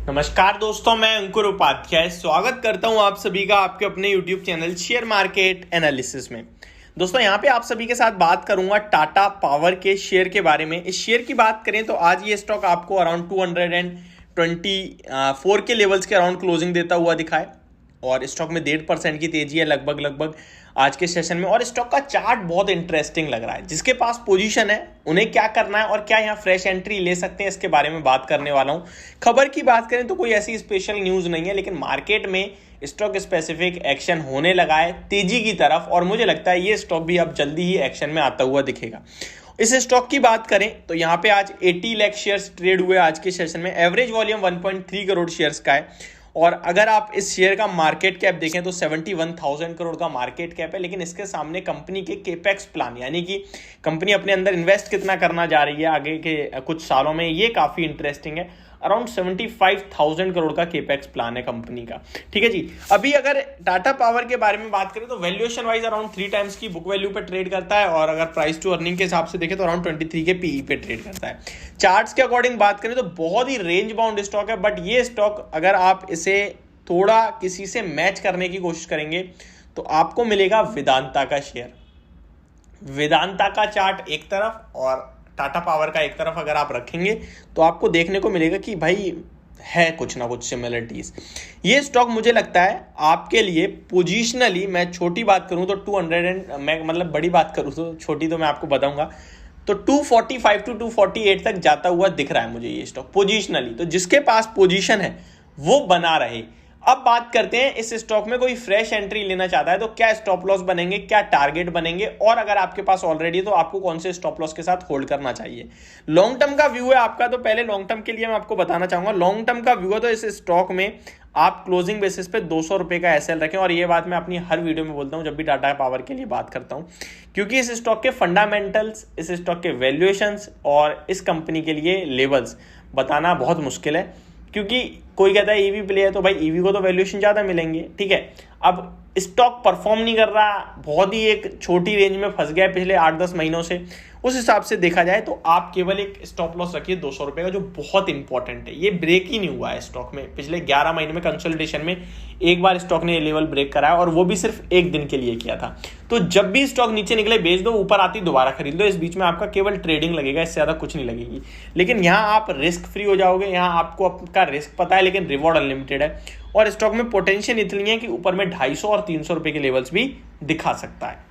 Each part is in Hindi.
नमस्कार दोस्तों, मैं अंकुर उपाध्याय स्वागत करता हूं आप सभी का आपके अपने YouTube channel share market analysis में। दोस्तों यहां पे आप सभी के साथ बात करूंगा टाटा पावर के शेयर के बारे में। इस शेयर की बात करें तो आज ये स्टॉक आपको अराउंड 224 के लेवल्स के अराउंड क्लोजिंग देता हुआ दिखा है और स्टॉक में 1.5% की तेजी है लगभग आज के सेशन में। और स्टॉक का चार्ट बहुत इंटरेस्टिंग लग रहा है। जिसके पास पोजीशन है उन्हें क्या करना है और क्या यहाँ फ्रेश एंट्री ले सकते हैं, इसके बारे में बात करने वाला हूँ। खबर की बात करें तो कोई ऐसी स्पेशल न्यूज नहीं है, लेकिन मार्केट में स्टॉक स्पेसिफिक एक्शन होने लगा है तेजी की तरफ और मुझे लगता है ये स्टॉक भी अब जल्दी ही एक्शन में आता हुआ दिखेगा। इस स्टॉक की बात करें तो यहाँ पे आज 80 लाख शेयर्स ट्रेड हुए आज के सेशन में। एवरेज वॉल्यूम 1.3 करोड़ शेयर्स का है और अगर आप इस शेयर का मार्केट कैप देखें तो 71,000 करोड़ का मार्केट कैप है। लेकिन इसके सामने कंपनी के केपेक्स प्लान, यानी कि कंपनी अपने अंदर इन्वेस्ट कितना करना जा रही है आगे के कुछ सालों में, ये काफ़ी इंटरेस्टिंग है। अराउंड 75,000 करोड़ का केपेक्स प्लान है कंपनी का। ठीक है जी। अभी अगर टाटा पावर के बारे में बात करें तो वैल्यूएशन वाइज अराउंड 3 टाइम्स की बुक वैल्यू पे ट्रेड करता है और अगर प्राइस टू अर्निंग के हिसाब से देखें तो अराउंड 23 के पीई पे ट्रेड करता है। चार्ट्स के अकॉर्डिंग बात करें तो बहुत ही रेंज बाउंड स्टॉक है, बट ये स्टॉक अगर आप इसे थोड़ा किसी से मैच करने की कोशिश करेंगे तो आपको मिलेगा वेदांता का शेयर। वेदांता का चार्ट एक तरफ और टाटा पावर का एक तरफ अगर आप रखेंगे तो आपको देखने को मिलेगा कि भाई है कुछ ना कुछ सिमिलरिटीज। ये स्टॉक मुझे लगता है आपके लिए पोजिशनली, मैं छोटी बात करूं तो 200 मैं मतलब बड़ी बात करूं तो छोटी तो मैं आपको बताऊंगा तो 245 टू 248 तक जाता हुआ दिख रहा है मुझे ये स्टॉक पोजिशनली। तो जिसके पास पोजीशन है वो बना रहे। अब बात करते हैं इस स्टॉक में कोई फ्रेश एंट्री लेना चाहता है तो क्या स्टॉप लॉस बनेंगे, क्या टारगेट बनेंगे, और अगर आपके पास ऑलरेडी है तो आपको कौन से स्टॉप लॉस के साथ होल्ड करना चाहिए। लॉन्ग टर्म का व्यू है आपका, तो पहले लॉन्ग टर्म के लिए मैं आपको बताना चाहूंगा। लॉन्ग टर्म का व्यू है तो इस स्टॉक में आप क्लोजिंग बेसिस पे 200 रुपए का एसएल रखें। और ये बात मैं अपनी हर वीडियो में बोलता हूं जब भी टाटा पावर के लिए बात करता हूं, क्योंकि इस स्टॉक के फंडामेंटल्स, इस स्टॉक के वैल्यूएशंस और इस कंपनी के लिए लेवल्स बताना बहुत मुश्किल है। क्योंकि कोई कहता है ईवी प्ले है तो भाई ईवी को तो वैल्यूएशन ज्यादा मिलेंगे, ठीक है। अब स्टॉक परफॉर्म नहीं कर रहा, बहुत ही एक छोटी रेंज में फंस गया है पिछले 8-10 महीनों से। उस हिसाब से देखा जाए तो आप केवल एक स्टॉप लॉस रखिए 200 रुपए का, जो बहुत इंपॉर्टेंट है। ये ब्रेक ही नहीं हुआ है स्टॉक में पिछले 11 महीने में। कंसोलिडेशन में एक बार स्टॉक ने ये लेवल ब्रेक कराया और वो भी सिर्फ एक दिन के लिए किया था। तो जब भी स्टॉक नीचे निकले बेच दो, ऊपर आती दोबारा खरीद लो। इस बीच में आपका केवल ट्रेडिंग लगेगा, इससे ज्यादा कुछ नहीं लगेगी। लेकिन यहाँ आप रिस्क फ्री हो जाओगे, यहाँ आपको आपका रिस्क पता है लेकिन रिवॉर्ड अनलिमिटेड है। और स्टॉक में पोटेंशियल इतनी है कि ऊपर में 250 और 300 रुपए के लेवल्स भी दिखा सकता है।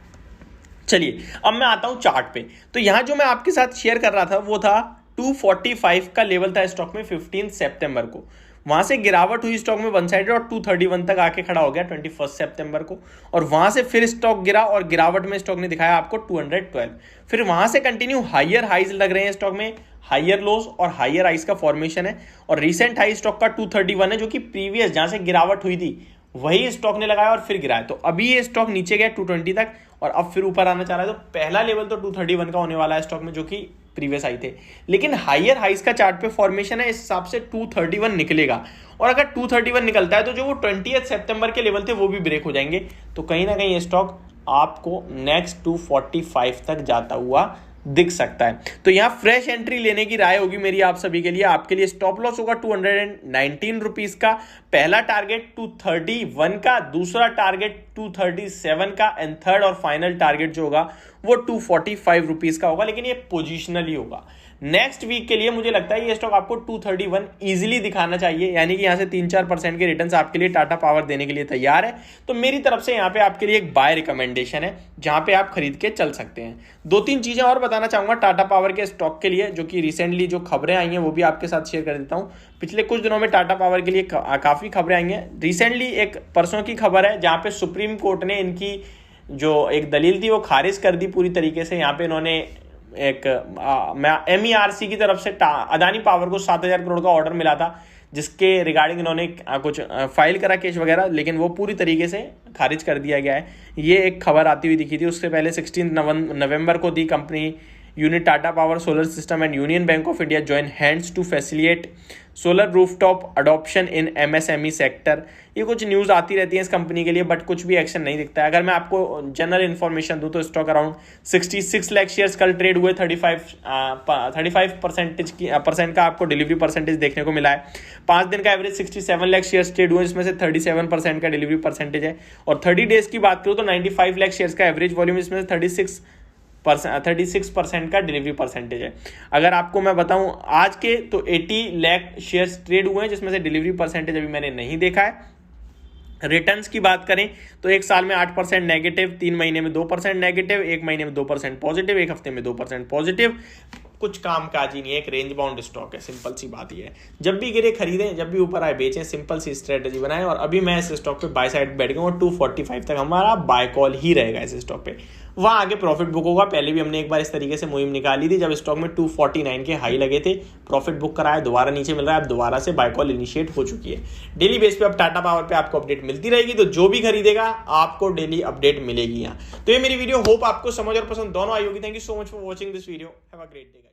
चलिए अब मैं आता हूं चार्ट पे। तो यहां जो मैं आपके साथ शेयर कर रहा था वो था 245 का लेवल था स्टॉक में 15 सितंबर को। वहां से गिरावट हुई स्टॉक में वन साइडेड और 231 तक आके खड़ा हो गया 21 सितंबर को। और वहां से फिर स्टॉक गिरा और गिरावट में स्टॉक ने दिखाया आपको 212। फिर वहां से कंटिन्यू हायर हाइज लग रहे हैं स्टॉक में, हायर लोस और हायर हाइज का फॉर्मेशन है। और रिसेंट हाई स्टॉक का 231 है, जो कि प्रीवियस जहां से गिरावट हुई थी वही स्टॉक ने लगाया और फिर गिराया। तो अभी ये स्टॉक नीचे गया 220 तक और अब फिर ऊपर आना चाह रहा है। तो पहला लेवल तो 231 का होने वाला है स्टॉक में, जो कि प्रीवियस हाई थे। लेकिन हायर हाइस का चार्ट पे फॉर्मेशन है, इस हिसाब से 231 निकलेगा। और अगर 231 निकलता है तो जो वो 20 सितंबर के लेवल थे वो भी ब्रेक हो जाएंगे। तो कहीं ना कहीं ये स्टॉक आपको नेक्स्ट 245 तक जाता हुआ दिख सकता है। तो यहां फ्रेश एंट्री लेने की राय होगी मेरी आप सभी के लिए। आपके लिए स्टॉप लॉस होगा 219 रुपीज का, पहला टारगेट 231 का, दूसरा टारगेट 237 का एंड थर्ड और फाइनल टारगेट जो होगा वो 245 रुपीज का होगा। लेकिन ये पोजिशनली होगा। नेक्स्ट वीक के लिए मुझे लगता है ये स्टॉक आपको 231 इजीली दिखाना चाहिए, यानी कि यहां से 3-4% के रिटर्न्स आपके लिए टाटा पावर देने के लिए तैयार है। तो मेरी तरफ से यहां पे आपके लिए एक बाय रिकमेंडेशन है जहां पे आप खरीद के चल सकते हैं। 2-3 चीजें और बताना चाहूंगा टाटा पावर के स्टॉक के लिए, जो कि रिसेंटली जो खबरें आई हैं वो भी आपके साथ शेयर कर देता हूं। पिछले कुछ दिनों में टाटा पावर के लिए काफी खबरें आई हैं। रिसेंटली एक परसों की खबर है जहां पे सुप्रीम कोर्ट ने इनकी जो एक दलील थी वो खारिज कर दी पूरी तरीके से। यहाँ पे इन्होंने एक MERC की तरफ से अदानी पावर को 7,000 करोड़ का ऑर्डर मिला था, जिसके रिगार्डिंग इन्होंने कुछ फाइल करा केस वगैरह, लेकिन वो पूरी तरीके से खारिज कर दिया गया है। ये एक खबर आती हुई दिखी थी। उससे पहले 16 नवंबर को थी company unit Tata power solar system and Union Bank of India join hands to facilitate solar rooftop adoption in MSME sector. ये कुछ न्यूज़ आती रहती है इस कंपनी के लिए, बट कुछ भी एक्शन नहीं दिखता है। अगर मैं आपको जनरल इन्फॉर्मेशन दूं तो स्टॉक अराउंड 66 लाख शेयर्स कल ट्रेड हुए, 35% का आपको डिलीवरी परसेंटेज देखने को मिला है। 5 दिन का एवरेज 67 लाख शेयर्स ट्रेड हुए, जिसमें से 37% का डिलीवरी परसेंटेज है। और 30 डेज की बात करूँ तो 95 लाख शेयर्स का एवरेज वॉल्यूम, इसमें से 36% का डिलीवरी परसेंटेज है। अगर आपको मैं बताऊं आज के तो 80 लाख शेयर्स ट्रेड हुए हैं, जिसमें से डिलीवरी परसेंटेज अभी मैंने नहीं देखा है। रिटर्न्स की बात करें तो एक साल में 8% नेगेटिव, 3 महीने में 2% नेगेटिव, 1 महीने में 2% पॉजिटिव, 1 हफ्ते में 2% पॉजिटिव। कुछ काम काज ही नहीं है, एक रेंज बाउंड स्टॉक है, सिंपल सी बात ये है। जब भी गिरे खरीदें, जब भी ऊपर आए बेचें, सिंपल सी स्ट्रेटेजी बनाएं। और अभी मैं इस स्टॉक पे बाय साइड बैठ गया हूँ, 245 तक हमारा बाय कॉल ही रहेगा इस स्टॉक पे, वहाँ आगे प्रॉफिट बुक होगा। पहले भी हमने एक बार इस तरीके से मुहिम निकाली थी जब स्टॉक में 249 के हाई लगे थे, प्रॉफिट बुक कराया, दोबारा नीचे मिल रहा है, अब दोबारा से बाय कॉल इनिशिएट हो चुकी है। डेली बेस पे अब टाटा पावर पे आपको अपडेट मिलती रहेगी, तो जो भी खरीदेगा आपको डेली अपडेट मिलेगी यहाँ। तो ये मेरी वीडियो होप आपको समझ और पसंद दोनों आई होगी। Thank you so much for watching this video. Have a great day.